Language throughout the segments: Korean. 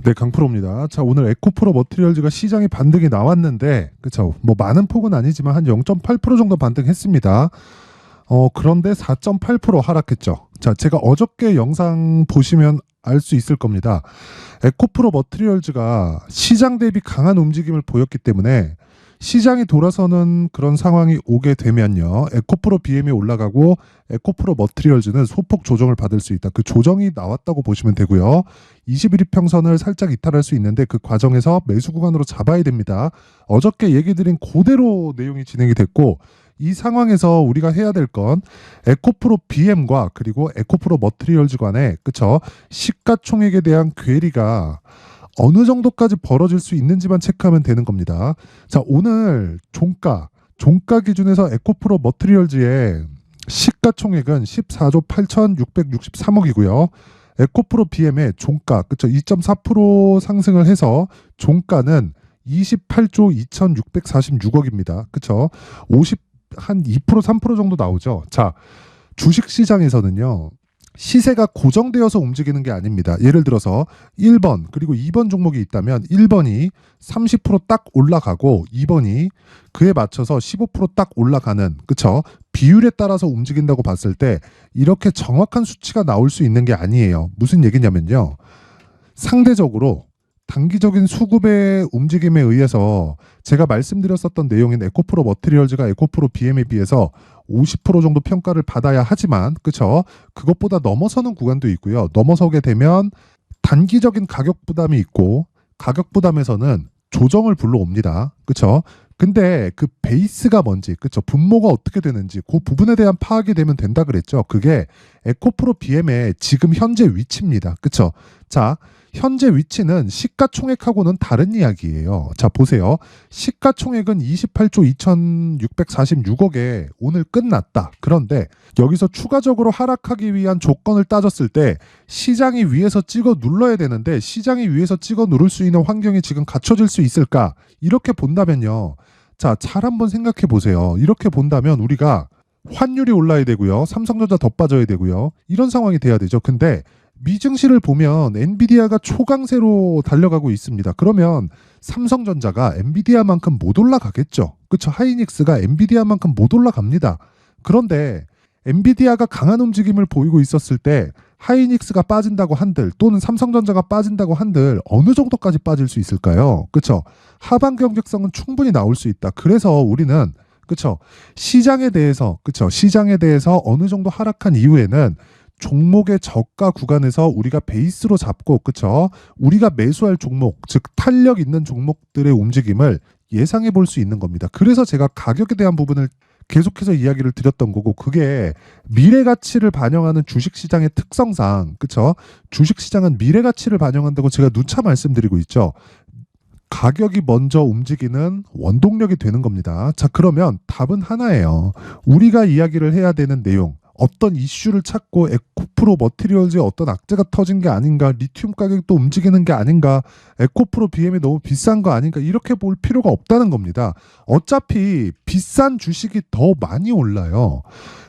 네, 강프로입니다. 자, 오늘 에코프로 머티리얼즈가 시장에 반등이 나왔는데, 그쵸? 뭐 많은 폭은 아니지만 한 0.8% 정도 반등했습니다. 그런데 4.8% 하락했죠. 자, 제가 어저께 영상 보시면 알 수 있을 겁니다. 에코프로 머티리얼즈가 시장 대비 강한 움직임을 보였기 때문에 시장이 돌아서는 그런 상황이 오게 되면요. 에코프로 BM이 올라가고 에코프로 머티리얼즈는 소폭 조정을 받을 수 있다. 그 조정이 나왔다고 보시면 되고요. 21이평선을 살짝 이탈할 수 있는데 그 과정에서 매수 구간으로 잡아야 됩니다. 어저께 얘기 드린 그대로 내용이 진행이 됐고 이 상황에서 우리가 해야 될 건 에코프로 BM과 그리고 에코프로 머티리얼즈 간의 그쵸 시가총액에 대한 괴리가 어느 정도까지 벌어질 수 있는지만 체크하면 되는 겁니다. 자, 오늘 종가 기준에서 에코프로 머티리얼즈의 시가총액은 14조 8,663억이고요. 에코프로 BM의 종가, 그쵸, 2.4% 상승을 해서 종가는 28조 2,646억입니다. 그쵸? 한 2%, 3% 정도 나오죠. 자, 주식시장에서는요. 시세가 고정되어서 움직이는 게 아닙니다. 예를 들어서 1번 그리고 2번 종목이 있다면 1번이 30%딱 올라가고 2번이 그에 맞춰서 15%딱 올라가는 그쵸? 비율에 따라서 움직인다고 봤을 때 이렇게 정확한 수치가 나올 수 있는 게 아니에요. 무슨 얘기냐면요. 상대적으로 단기적인 수급의 움직임에 의해서 제가 말씀드렸었던 내용인 에코프로 머티리얼즈가 에코프로 BM에 비해서 50% 정도 평가를 받아야 하지만 그쵸? 그것보다 넘어서는 구간도 있고요. 넘어서게 되면 단기적인 가격 부담이 있고 가격 부담에서는 조정을 불러옵니다. 그쵸? 근데 그 베이스가 뭔지, 그쵸? 분모가 어떻게 되는지 그 부분에 대한 파악이 되면 된다 그랬죠. 그게 에코프로 BM의 지금 현재 위치입니다. 그쵸? 자, 현재 위치는 시가총액하고는 다른 이야기예요. 자, 보세요. 시가총액은 28조 2,646억에 오늘 끝났다. 그런데 여기서 추가적으로 하락하기 위한 조건을 따졌을 때 시장이 위에서 찍어 눌러야 되는데 시장이 위에서 찍어 누를 수 있는 환경이 지금 갖춰질 수 있을까? 이렇게 본다면요. 자, 잘 한번 생각해 보세요. 이렇게 본다면 우리가 환율이 올라야 되고요. 삼성전자 더 빠져야 되고요. 이런 상황이 돼야 되죠. 근데 미증시를 보면 엔비디아가 초강세로 달려가고 있습니다. 그러면 삼성전자가 엔비디아만큼 못 올라가겠죠. 그렇죠? 하이닉스가 엔비디아만큼 못 올라갑니다. 그런데 엔비디아가 강한 움직임을 보이고 있었을 때 하이닉스가 빠진다고 한들 또는 삼성전자가 빠진다고 한들 어느 정도까지 빠질 수 있을까요? 그렇죠? 하반 경직성은 충분히 나올 수 있다. 그래서 우리는 그렇죠? 시장에 대해서 그렇죠? 시장에 대해서 어느 정도 하락한 이후에는 종목의 저가 구간에서 우리가 베이스로 잡고 그쵸? 우리가 매수할 종목, 즉 탄력 있는 종목들의 움직임을 예상해 볼 수 있는 겁니다. 그래서 제가 가격에 대한 부분을 계속해서 이야기를 드렸던 거고 그게 미래 가치를 반영하는 주식시장의 특성상 그쵸? 주식시장은 미래 가치를 반영한다고 제가 누차 말씀드리고 있죠. 가격이 먼저 움직이는 원동력이 되는 겁니다. 자, 그러면 답은 하나예요. 우리가 이야기를 해야 되는 내용 어떤 이슈를 찾고 에코프로 머티리얼즈에 어떤 악재가 터진 게 아닌가, 리튬 가격도 움직이는 게 아닌가, 에코프로 BM이 너무 비싼 거 아닌가 이렇게 볼 필요가 없다는 겁니다. 어차피 비싼 주식이 더 많이 올라요.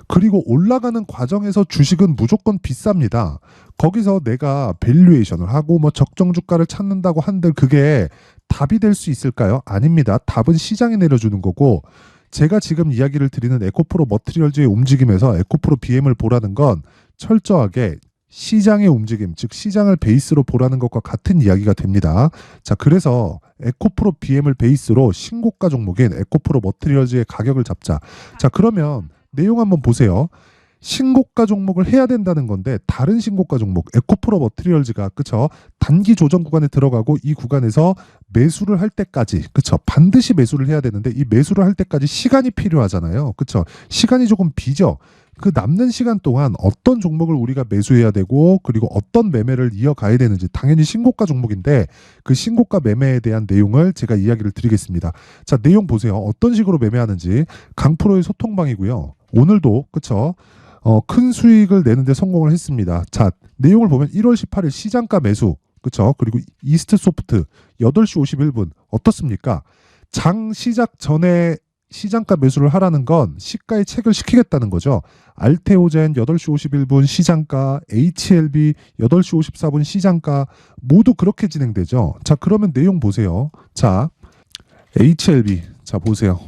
그리고 올라가는 과정에서 주식은 무조건 비쌉니다. 거기서 내가 밸류에이션을 하고 뭐 적정 주가를 찾는다고 한들 그게 답이 될 수 있을까요? 아닙니다. 답은 시장이 내려주는 거고 제가 지금 이야기를 드리는 에코프로 머티리얼즈의 움직임에서 에코프로 BM을 보라는 건 철저하게 시장의 움직임, 즉 시장을 베이스로 보라는 것과 같은 이야기가 됩니다. 자, 그래서 에코프로 BM을 베이스로 신고가 종목인 에코프로 머티리얼즈의 가격을 잡자. 자, 그러면 내용 한번 보세요. 신고가 종목을 해야 된다는 건데 다른 신고가 종목 에코프로 머티리얼즈가 그쵸 단기 조정 구간에 들어가고 이 구간에서 매수를 할 때까지 그쵸 반드시 매수를 해야 되는데 이 매수를 할 때까지 시간이 필요하잖아요. 그쵸 시간이 조금 비죠. 그 남는 시간 동안 어떤 종목을 우리가 매수해야 되고 그리고 어떤 매매를 이어가야 되는지 당연히 신고가 종목인데 그 신고가 매매에 대한 내용을 제가 이야기를 드리겠습니다. 자, 내용 보세요. 어떤 식으로 매매하는지 강프로의 소통방이고요. 오늘도 그쵸 큰 수익을 내는데 성공을 했습니다. 자, 내용을 보면 1월 18일 시장가 매수, 그쵸? 그리고 이스트 소프트 8시 51분 어떻습니까? 장 시작 전에 시장가 매수를 하라는 건 시가에 체결 시키겠다는 거죠. 알테오젠 8시 51분 시장가, HLB 8시 54분 시장가 모두 그렇게 진행되죠. 자, 그러면 내용 보세요. 자, HLB 자 보세요.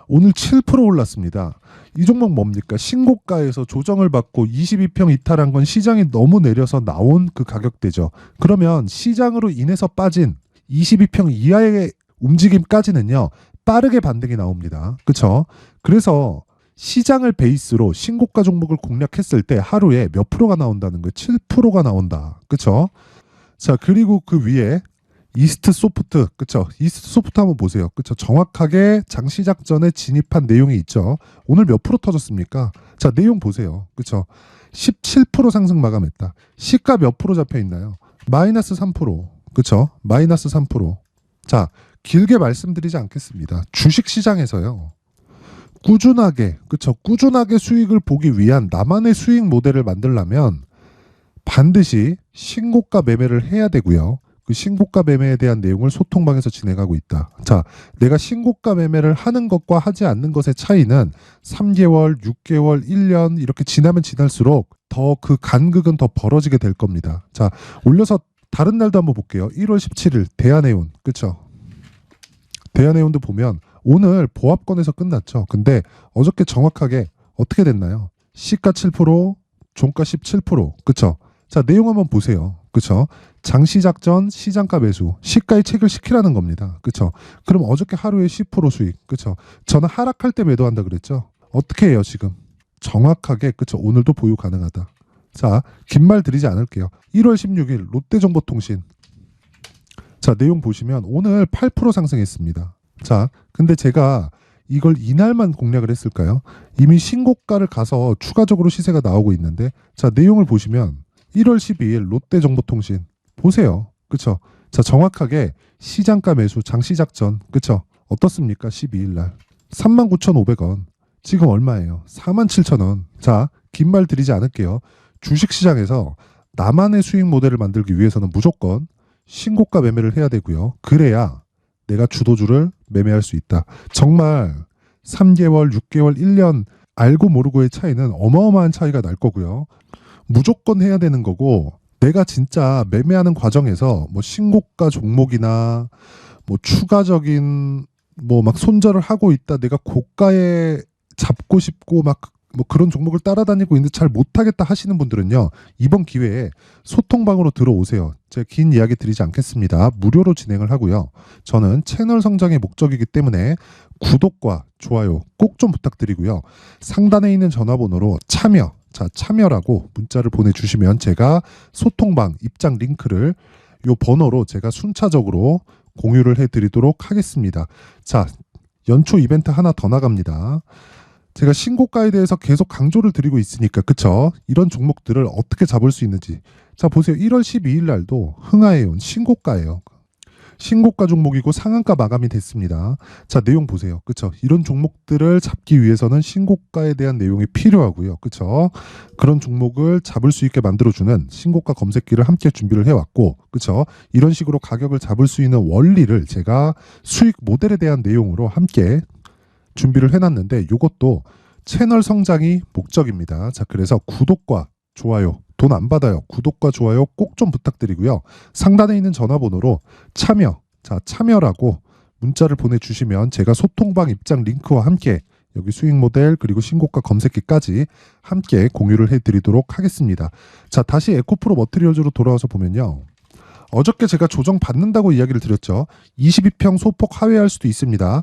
오늘 7% 올랐습니다. 이 종목 뭡니까? 신고가에서 조정을 받고 22평 이탈한 건 시장이 너무 내려서 나온 그 가격대죠. 그러면 시장으로 인해서 빠진 22평 이하의 움직임까지는요, 빠르게 반등이 나옵니다. 그쵸? 그래서 시장을 베이스로 신고가 종목을 공략했을 때 하루에 몇 프로가 나온다는 거예요? 7%가 나온다. 그쵸? 자, 그리고 그 위에 이스트 소프트, 그쵸? 이스트 소프트 한번 보세요. 그쵸? 정확하게 장 시작 전에 진입한 내용이 있죠. 오늘 몇 프로 터졌습니까? 자, 내용 보세요. 그쵸? 17% 상승 마감했다. 시가 몇 프로 잡혀 있나요? 마이너스 3%. 그쵸? 마이너스 3%. 자, 길게 말씀드리지 않겠습니다. 주식 시장에서요, 꾸준하게, 그쵸? 꾸준하게 수익을 보기 위한 나만의 수익 모델을 만들려면 반드시 신고가 매매를 해야 되고요. 그 신고가 매매에 대한 내용을 소통방에서 진행하고 있다. 자, 내가 신고가 매매를 하는 것과 하지 않는 것의 차이는 3개월, 6개월, 1년 이렇게 지나면 지날수록 더 그 간극은 더 벌어지게 될 겁니다. 자, 올려서 다른 날도 한번 볼게요. 1월 17일 대한해운, 그쵸? 대한해운도 보면 오늘 보합권에서 끝났죠. 근데 어저께 정확하게 어떻게 됐나요? 시가 7%, 종가 17%, 그쵸? 자, 내용 한번 보세요. 그쵸? 장 시작 전 시장가 매수, 시가에 체결시키라는 겁니다. 그쵸? 그럼 어저께 하루에 10% 수익, 그쵸? 저는 하락할 때 매도한다 그랬죠? 어떻게 해요, 지금? 정확하게, 그쵸? 오늘도 보유 가능하다. 자, 긴 말 드리지 않을게요. 1월 16일 롯데정보통신. 자, 내용 보시면 오늘 8% 상승했습니다. 자, 근데 제가 이걸 이날만 공략을 했을까요? 이미 신고가를 가서 추가적으로 시세가 나오고 있는데, 자, 내용을 보시면 1월 12일 롯데정보통신 보세요. 그쵸? 자, 정확하게 시장가 매수 장 시작 전, 그쵸? 어떻습니까? 12일 날 39,500원. 지금 얼마예요? 47,000원. 자, 긴 말 드리지 않을게요. 주식시장에서 나만의 수익 모델을 만들기 위해서는 무조건 신고가 매매를 해야 되고요. 그래야 내가 주도주를 매매할 수 있다. 정말 3개월, 6개월, 1년 알고 모르고의 차이는 어마어마한 차이가 날 거고요. 무조건 해야 되는 거고, 내가 진짜 매매하는 과정에서 뭐 신고가 종목이나 뭐 추가적인 뭐 막 손절을 하고 있다, 내가 고가에 잡고 싶고 막 뭐 그런 종목을 따라다니고 있는데 잘 못하겠다 하시는 분들은요, 이번 기회에 소통방으로 들어오세요. 제가 긴 이야기 드리지 않겠습니다. 무료로 진행을 하고요. 저는 채널 성장의 목적이기 때문에 구독과 좋아요 꼭 좀 부탁드리고요. 상단에 있는 전화번호로 참여, 자, 참여라고 문자를 보내주시면 제가 소통방 입장 링크를 요 번호로 제가 순차적으로 공유를 해드리도록 하겠습니다. 자, 연초 이벤트 하나 더 나갑니다. 제가 신고가에 대해서 계속 강조를 드리고 있으니까, 그쵸? 이런 종목들을 어떻게 잡을 수 있는지. 자, 보세요. 1월 12일 날도 흥하해온 신고가예요. 신고가 종목이고 상한가 마감이 됐습니다. 자, 내용 보세요. 그쵸? 이런 종목들을 잡기 위해서는 신고가에 대한 내용이 필요하고요. 그쵸? 그런 종목을 잡을 수 있게 만들어주는 신고가 검색기를 함께 준비를 해왔고, 그쵸? 이런 식으로 가격을 잡을 수 있는 원리를 제가 수익 모델에 대한 내용으로 함께 준비를 해놨는데, 이것도 채널 성장이 목적입니다. 자, 그래서 구독과 좋아요, 돈 안 받아요. 구독과 좋아요 꼭 좀 부탁드리고요. 상단에 있는 전화번호로 참여, 자, 참여라고 문자를 보내주시면 제가 소통방 입장 링크와 함께 여기 수익 모델 그리고 신고가 검색기까지 함께 공유를 해드리도록 하겠습니다. 자, 다시 에코프로 머티리얼즈로 돌아와서 보면요, 어저께 제가 조정 받는다고 이야기를 드렸죠. 22평 소폭 하회할 수도 있습니다.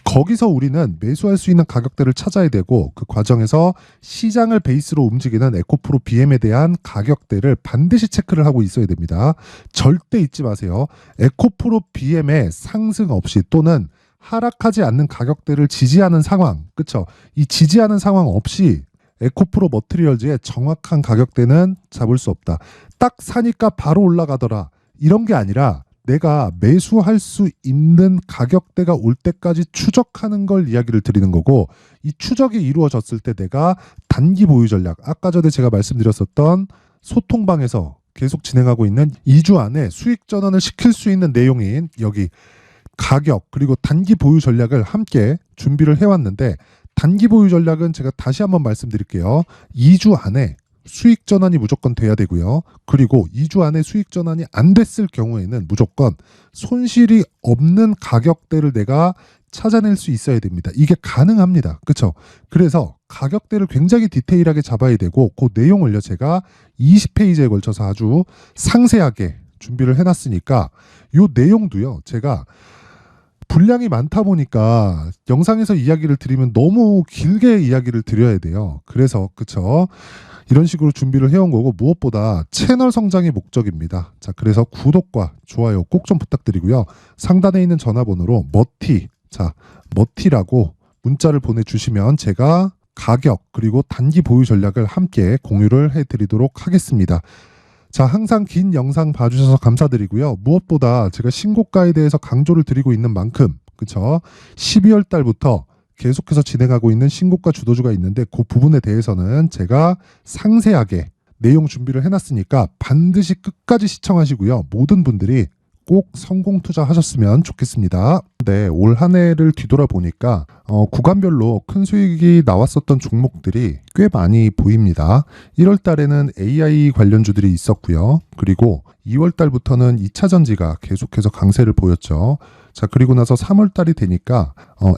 거기서 우리는 매수할 수 있는 가격대를 찾아야 되고, 그 과정에서 시장을 베이스로 움직이는 에코프로 BM에 대한 가격대를 반드시 체크를 하고 있어야 됩니다. 절대 잊지 마세요. 에코프로 BM의 상승 없이 또는 하락하지 않는 가격대를 지지하는 상황, 그쵸? 이 지지하는 상황 없이 에코프로 머티리얼즈의 정확한 가격대는 잡을 수 없다. 딱 사니까 바로 올라가더라, 이런 게 아니라 내가 매수할 수 있는 가격대가 올 때까지 추적하는 걸 이야기를 드리는 거고, 이 추적이 이루어졌을 때 내가 단기 보유 전략, 아까 전에 제가 말씀드렸었던 소통방에서 계속 진행하고 있는 2주 안에 수익 전환을 시킬 수 있는 내용인 여기 가격 그리고 단기 보유 전략을 함께 준비를 해왔는데 단기 보유 전략은 제가 다시 한번 말씀드릴게요. 2주 안에 수익 전환이 무조건 돼야 되고요. 그리고 2주 안에 수익 전환이 안 됐을 경우에는 무조건 손실이 없는 가격대를 내가 찾아낼 수 있어야 됩니다. 이게 가능합니다. 그렇죠? 그래서 가격대를 굉장히 디테일하게 잡아야 되고 그 내용을요 제가 20페이지에 걸쳐서 아주 상세하게 준비를 해놨으니까 이 내용도요 제가 분량이 많다 보니까 영상에서 이야기를 드리면 너무 길게 이야기를 드려야 돼요. 그래서 그쵸? 이런 식으로 준비를 해온 거고 무엇보다 채널 성장이 목적입니다. 자, 그래서 구독과 좋아요 꼭 좀 부탁드리고요. 상단에 있는 전화번호로 머티라고 문자를 보내주시면 제가 가격 그리고 단기 보유 전략을 함께 공유를 해드리도록 하겠습니다. 자, 항상 긴 영상 봐주셔서 감사드리고요. 무엇보다 제가 신고가에 대해서 강조를 드리고 있는 만큼 그쵸? 12월 달부터 계속해서 진행하고 있는 신고가 주도주가 있는데 그 부분에 대해서는 제가 상세하게 내용 준비를 해놨으니까 반드시 끝까지 시청하시고요. 모든 분들이 꼭 성공 투자하셨으면 좋겠습니다. 네, 올 한 해를 뒤돌아보니까 구간별로 큰 수익이 나왔었던 종목들이 꽤 많이 보입니다. 1월 달에는 AI 관련주들이 있었고요. 그리고 2월 달부터는 2차 전지가 계속해서 강세를 보였죠. 자, 그리고 나서 3월 달이 되니까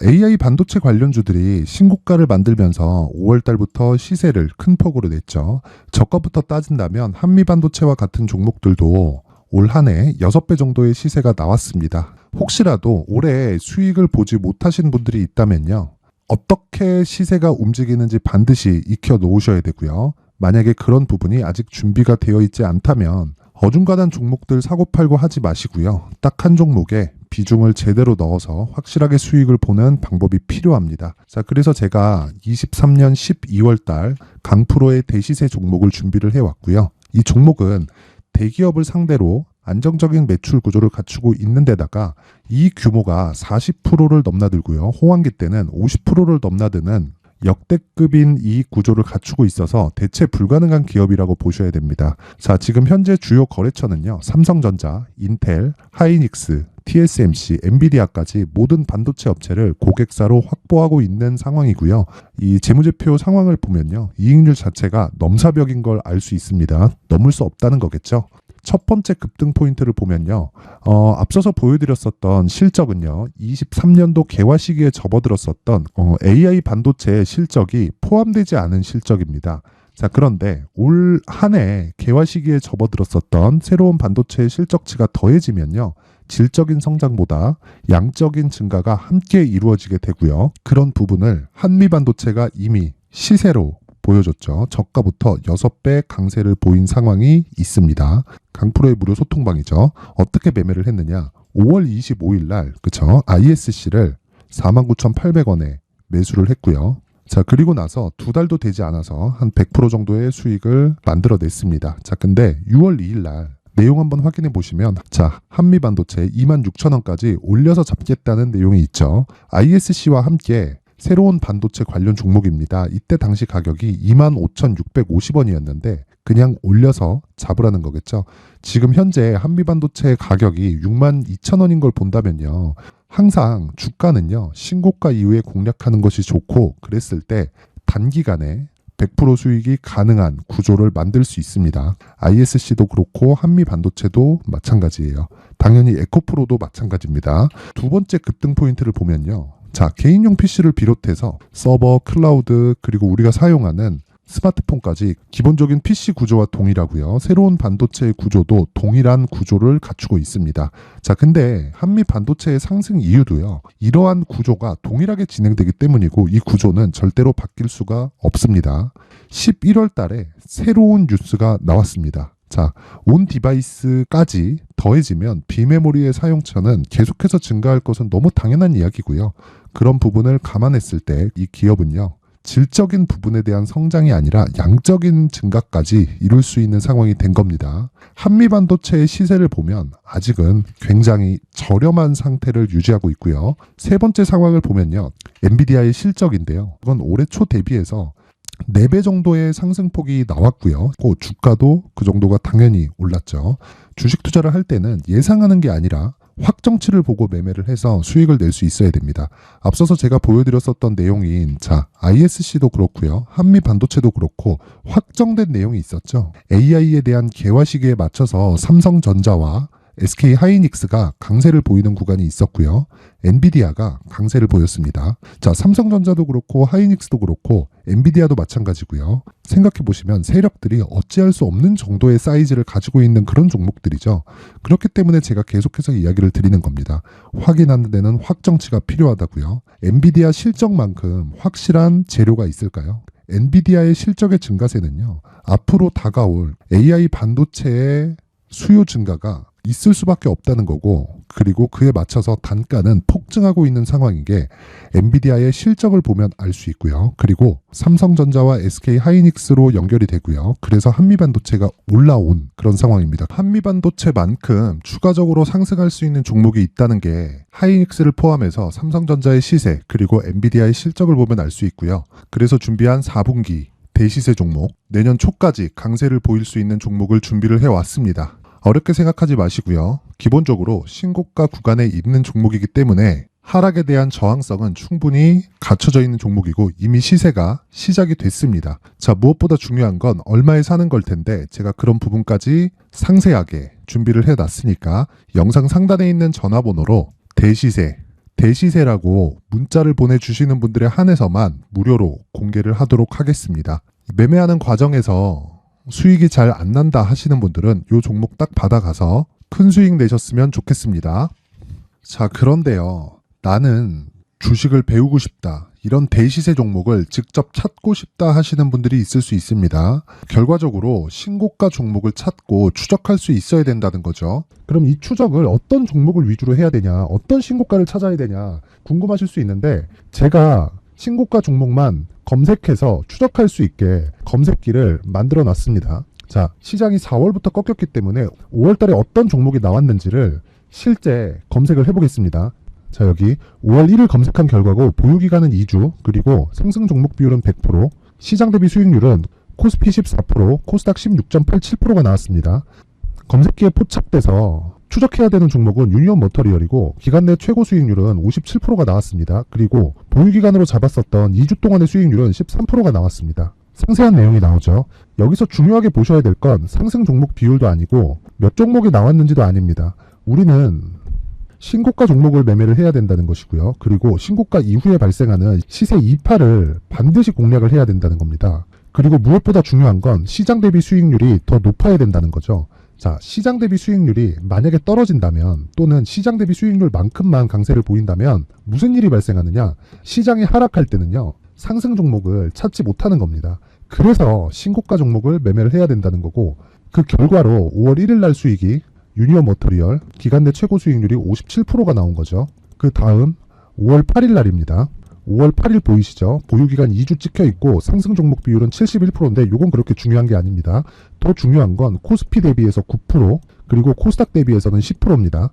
AI 반도체 관련주들이 신고가를 만들면서 5월 달부터 시세를 큰 폭으로 냈죠. 저가부터 따진다면 한미반도체와 같은 종목들도 올 한 해 6배 정도의 시세가 나왔습니다. 혹시라도 올해 수익을 보지 못하신 분들이 있다면요. 어떻게 시세가 움직이는지 반드시 익혀 놓으셔야 되고요. 만약에 그런 부분이 아직 준비가 되어 있지 않다면 어중간한 종목들 사고팔고 하지 마시고요. 딱 한 종목에 비중을 제대로 넣어서 확실하게 수익을 보는 방법이 필요합니다. 자, 그래서 제가 23년 12월 달 강프로의 대시세 종목을 준비를 해왔고요. 이 종목은 대기업을 상대로 안정적인 매출 구조를 갖추고 있는 데다가 이 규모가 40%를 넘나들고요. 호황기 때는 50%를 넘나드는 역대급인 이익 구조를 갖추고 있어서 대체 불가능한 기업이라고 보셔야 됩니다. 자, 지금 현재 주요 거래처는요. 삼성전자, 인텔, 하이닉스, TSMC, 엔비디아까지 모든 반도체 업체를 고객사로 확보하고 있는 상황이고요. 이 재무제표 상황을 보면요. 이익률 자체가 넘사벽인 걸 알 수 있습니다. 넘을 수 없다는 거겠죠. 첫 번째 급등 포인트를 보면요. 앞서서 보여드렸었던 실적은요. 23년도 개화 시기에 접어들었었던 AI 반도체의 실적이 포함되지 않은 실적입니다. 자, 그런데 올 한 해 개화 시기에 접어들었었던 새로운 반도체의 실적치가 더해지면요. 질적인 성장보다 양적인 증가가 함께 이루어지게 되고요. 그런 부분을 한미반도체가 이미 시세로 보여줬죠. 저가부터 6배 강세를 보인 상황이 있습니다. 강프로의 무료 소통방이죠. 어떻게 매매를 했느냐. 5월 25일 날 그쵸? ISC를 49,800원에 매수를 했고요. 자, 그리고 나서 2달도 되지 않아서 한 100% 정도의 수익을 만들어냈습니다. 자, 근데 6월 2일 날 내용 한번 확인해 보시면 자, 한미반도체 26,000원까지 올려서 잡겠다는 내용이 있죠. ISC와 함께 새로운 반도체 관련 종목입니다. 이때 당시 가격이 25,650원이었는데 그냥 올려서 잡으라는 거겠죠. 지금 현재 한미반도체 가격이 62,000원인 걸 본다면요. 항상 주가는요. 신고가 이후에 공략하는 것이 좋고 그랬을 때 단기간에 100% 수익이 가능한 구조를 만들 수 있습니다. ISC도 그렇고 한미반도체도 마찬가지예요. 당연히 에코프로도 마찬가지입니다. 두 번째 급등 포인트를 보면요. 자, 개인용 PC를 비롯해서 서버, 클라우드, 그리고 우리가 사용하는 스마트폰까지 기본적인 PC 구조와 동일하고요. 새로운 반도체의 구조도 동일한 구조를 갖추고 있습니다. 자, 근데 한미 반도체의 상승 이유도요. 이러한 구조가 동일하게 진행되기 때문이고 이 구조는 절대로 바뀔 수가 없습니다. 11월 달에 새로운 뉴스가 나왔습니다. 자, 온 디바이스까지 더해지면 비메모리의 사용처는 계속해서 증가할 것은 너무 당연한 이야기고요. 그런 부분을 감안했을 때 이 기업은요. 질적인 부분에 대한 성장이 아니라 양적인 증가까지 이룰 수 있는 상황이 된 겁니다. 한미반도체의 시세를 보면 아직은 굉장히 저렴한 상태를 유지하고 있고요. 세 번째 상황을 보면요. 엔비디아의 실적인데요. 그건 올해 초 대비해서 4배 정도의 상승폭이 나왔고요. 주가도 그 정도가 당연히 올랐죠. 주식 투자를 할 때는 예상하는 게 아니라 확정치를 보고 매매를 해서 수익을 낼 수 있어야 됩니다. 앞서서 제가 보여드렸었던 내용인 ISC도 그렇고요. 한미반도체도 그렇고 확정된 내용이 있었죠. AI에 대한 개화 시기에 맞춰서 삼성전자와 SK 하이닉스가 강세를 보이는 구간이 있었고요. 엔비디아가 강세를 보였습니다. 삼성전자도 그렇고 하이닉스도 그렇고 엔비디아도 마찬가지고요. 생각해 보시면 세력들이 어찌할 수 없는 정도의 사이즈를 가지고 있는 그런 종목들이죠. 그렇기 때문에 제가 계속해서 이야기를 드리는 겁니다. 확인하는 데는 확정치가 필요하다고요. 엔비디아 실적만큼 확실한 재료가 있을까요? 엔비디아의 실적의 증가세는요. 앞으로 다가올 AI 반도체의 수요 증가가 있을 수밖에 없다는 거고, 그리고 그에 맞춰서 단가는 폭증하고 있는 상황인 게 엔비디아의 실적을 보면 알 수 있고요. 그리고 삼성전자와 SK 하이닉스로 연결이 되고요. 그래서 한미반도체가 올라온 그런 상황입니다. 한미반도체만큼 추가적으로 상승할 수 있는 종목이 있다는 게 하이닉스를 포함해서 삼성전자의 시세 그리고 엔비디아의 실적을 보면 알 수 있고요. 그래서 준비한 4분기 대시세 종목, 내년 초까지 강세를 보일 수 있는 종목을 준비를 해왔습니다. 어렵게 생각하지 마시고요. 기본적으로 신고가 구간에 있는 종목이기 때문에 하락에 대한 저항성은 충분히 갖춰져 있는 종목이고 이미 시세가 시작이 됐습니다. 무엇보다 중요한 건 얼마에 사는 걸 텐데 제가 그런 부분까지 상세하게 준비를 해놨으니까 영상 상단에 있는 전화번호로 대시세라고 문자를 보내주시는 분들에 한해서만 무료로 공개를 하도록 하겠습니다. 매매하는 과정에서 수익이 잘 안 난다 하시는 분들은 이 종목 딱 받아가서 큰 수익 내셨으면 좋겠습니다. 그런데요. 나는 주식을 배우고 싶다. 이런 대시세 종목을 직접 찾고 싶다 하시는 분들이 있을 수 있습니다. 결과적으로 신고가 종목을 찾고 추적할 수 있어야 된다는 거죠. 그럼 이 추적을 어떤 종목을 위주로 해야 되냐, 어떤 신고가를 찾아야 되냐 궁금하실 수 있는데 제가 신고가 종목만 검색해서 추적할 수 있게 검색기를 만들어 놨습니다. 시장이 4월부터 꺾였기 때문에 5월 달에 어떤 종목이 나왔는지를 실제 검색을 해보겠습니다. 여기 5월 1일 검색한 결과고 보유기간은 2주, 그리고 상승 종목 비율은 100%, 시장 대비 수익률은 코스피 14%, 코스닥 16.87%가 나왔습니다. 검색기에 포착돼서 추적해야 되는 종목은 유니온 머터리얼이고 기간 내 최고 수익률은 57%가 나왔습니다. 그리고 보유기간으로 잡았었던 2주 동안의 수익률은 13%가 나왔습니다. 상세한 내용이 나오죠. 여기서 중요하게 보셔야 될 건 상승 종목 비율도 아니고 몇 종목이 나왔는지도 아닙니다. 우리는 신고가 종목을 매매를 해야 된다는 것이고요. 그리고 신고가 이후에 발생하는 시세 이파를 반드시 공략을 해야 된다는 겁니다. 그리고 무엇보다 중요한 건 시장 대비 수익률이 더 높아야 된다는 거죠. 시장 대비 수익률이 만약에 떨어진다면 또는 시장 대비 수익률만큼만 강세를 보인다면 무슨 일이 발생하느냐? 시장이 하락할 때는요. 상승 종목을 찾지 못하는 겁니다. 그래서 신고가 종목을 매매를 해야 된다는 거고 그 결과로 5월 1일 날 수익이 유니온 머터리얼 기간 내 최고 수익률이 57%가 나온 거죠. 그 다음 5월 8일 날입니다. 5월 8일 보이시죠? 보유기간 2주 찍혀 있고 상승 종목 비율은 71%인데 이건 그렇게 중요한 게 아닙니다. 더 중요한 건 코스피 대비해서 9% 그리고 코스닥 대비해서는 10%입니다.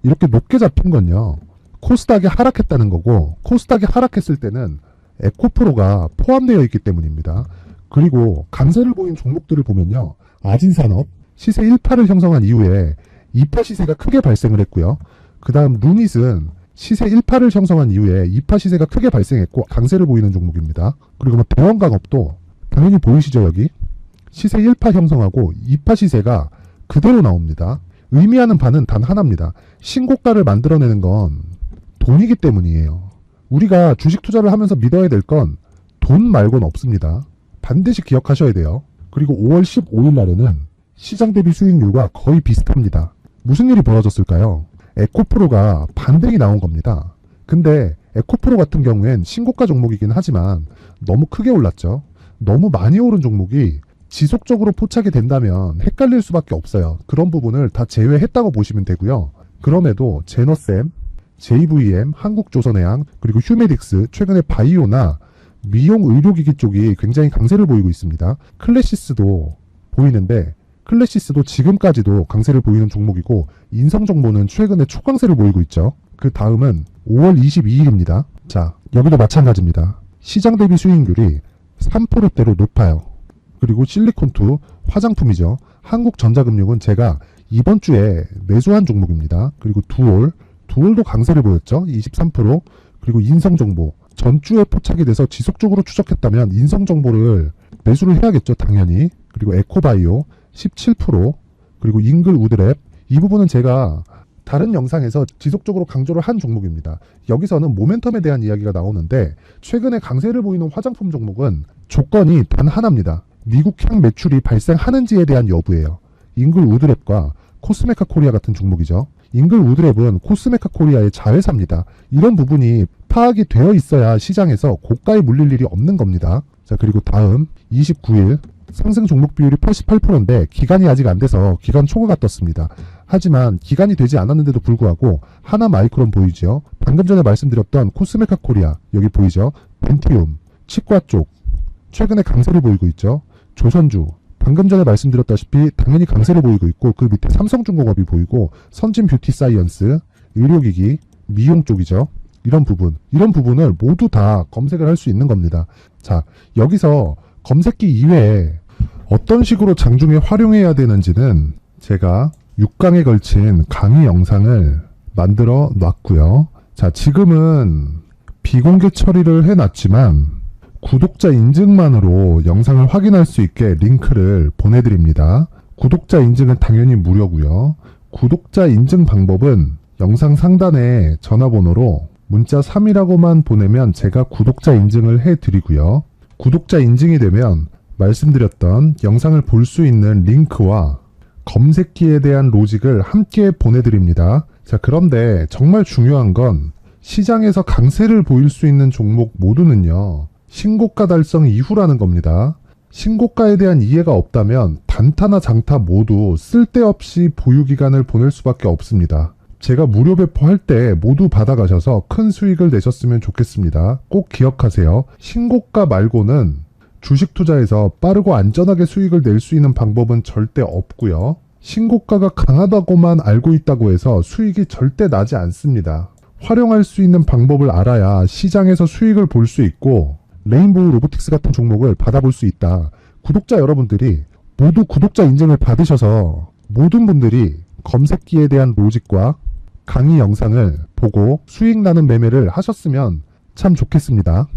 이렇게 높게 잡힌 건요. 코스닥이 하락했다는 거고 코스닥이 하락했을 때는 에코프로가 포함되어 있기 때문입니다. 그리고 강세를 보인 종목들을 보면요. 아진산업 시세 1파를 형성한 이후에 2파 시세가 크게 발생을 했고요. 그 다음 루닛은 시세 1파를 형성한 이후에 2파 시세가 크게 발생했고 강세를 보이는 종목입니다. 그리고 대원강업도 당연히 보이시죠 여기? 시세 1파 형성하고 2파 시세가 그대로 나옵니다. 의미하는 바는 단 하나입니다. 신고가를 만들어내는 건 돈이기 때문이에요. 우리가 주식 투자를 하면서 믿어야 될 건 돈 말고는 없습니다. 반드시 기억하셔야 돼요. 그리고 5월 15일 날에는 시장 대비 수익률과 거의 비슷합니다. 무슨 일이 벌어졌을까요? 에코프로가 반등이 나온 겁니다. 근데 에코프로 같은 경우엔 신고가 종목이긴 하지만 너무 크게 올랐죠. 너무 많이 오른 종목이 지속적으로 포착이 된다면 헷갈릴 수밖에 없어요. 그런 부분을 다 제외했다고 보시면 되고요. 그럼에도 제너셈, JVM, 한국조선해양, 그리고 휴메딕스, 최근에 바이오나 미용 의료기기 쪽이 굉장히 강세를 보이고 있습니다. 클래시스도 보이는데 클래시스도 지금까지도 강세를 보이는 종목이고 인성정보는 최근에 초강세를 보이고 있죠. 그 다음은 5월 22일입니다. 여기도 마찬가지입니다. 시장 대비 수익률이 3%대로 높아요. 그리고 실리콘2 화장품이죠. 한국전자금융은 제가 이번 주에 매수한 종목입니다. 그리고 두올도 강세를 보였죠. 23%. 그리고 인성정보. 전주에 포착이 돼서 지속적으로 추적했다면 인성정보를 매수를 해야겠죠. 당연히. 그리고 에코바이오 17%. 그리고 잉글우드랩. 이 부분은 제가 다른 영상에서 지속적으로 강조를 한 종목입니다. 여기서는 모멘텀에 대한 이야기가 나오는데 최근에 강세를 보이는 화장품 종목은 조건이 단 하나입니다. 미국향 매출이 발생하는지에 대한 여부예요. 잉글우드랩과 코스메카 코리아 같은 종목이죠. 잉글우드랩은 코스메카 코리아의 자회사입니다. 이런 부분이 파악이 되어 있어야 시장에서 고가에 물릴 일이 없는 겁니다. 자, 그리고 다음 29일 상승 종목 비율이 88%인데 기간이 아직 안 돼서 기간 초과가 떴습니다. 하지만 기간이 되지 않았는데도 불구하고 하나마이크론 보이죠. 방금 전에 말씀드렸던 코스메카 코리아 여기 보이죠. 벤티움, 치과 쪽 최근에 강세를 보이고 있죠. 조선주 방금 전에 말씀드렸다시피 당연히 강세를 보이고 있고 그 밑에 삼성중공업이 보이고 선진 뷰티 사이언스, 의료기기, 미용 쪽이죠. 이런 부분을 모두 다 검색을 할 수 있는 겁니다. 자, 여기서 검색기 이외에 어떤 식으로 장중에 활용해야 되는지는 제가 6강에 걸친 강의 영상을 만들어 놨고요. 자, 지금은 비공개 처리를 해놨지만 구독자 인증만으로 영상을 확인할 수 있게 링크를 보내드립니다. 구독자 인증은 당연히 무료고요. 구독자 인증 방법은 영상 상단에 전화번호로 문자 3이라고만 보내면 제가 구독자 인증을 해드리고요. 구독자 인증이 되면 말씀드렸던 영상을 볼 수 있는 링크와 검색기에 대한 로직을 함께 보내드립니다. 자, 그런데 정말 중요한 건 시장에서 강세를 보일 수 있는 종목 모두는요. 신고가 달성 이후라는 겁니다. 신고가에 대한 이해가 없다면 단타나 장타 모두 쓸데없이 보유기간을 보낼 수밖에 없습니다. 제가 무료 배포할 때 모두 받아가셔서 큰 수익을 내셨으면 좋겠습니다. 꼭 기억하세요. 신고가 말고는 주식 투자에서 빠르고 안전하게 수익을 낼 수 있는 방법은 절대 없고요. 신고가가 강하다고만 알고 있다고 해서 수익이 절대 나지 않습니다. 활용할 수 있는 방법을 알아야 시장에서 수익을 볼 수 있고 레인보우 로보틱스 같은 종목을 받아볼 수 있다. 구독자 여러분들이 모두 구독자 인증을 받으셔서 모든 분들이 검색기에 대한 로직과 강의 영상을 보고 수익 나는 매매를 하셨으면 참 좋겠습니다.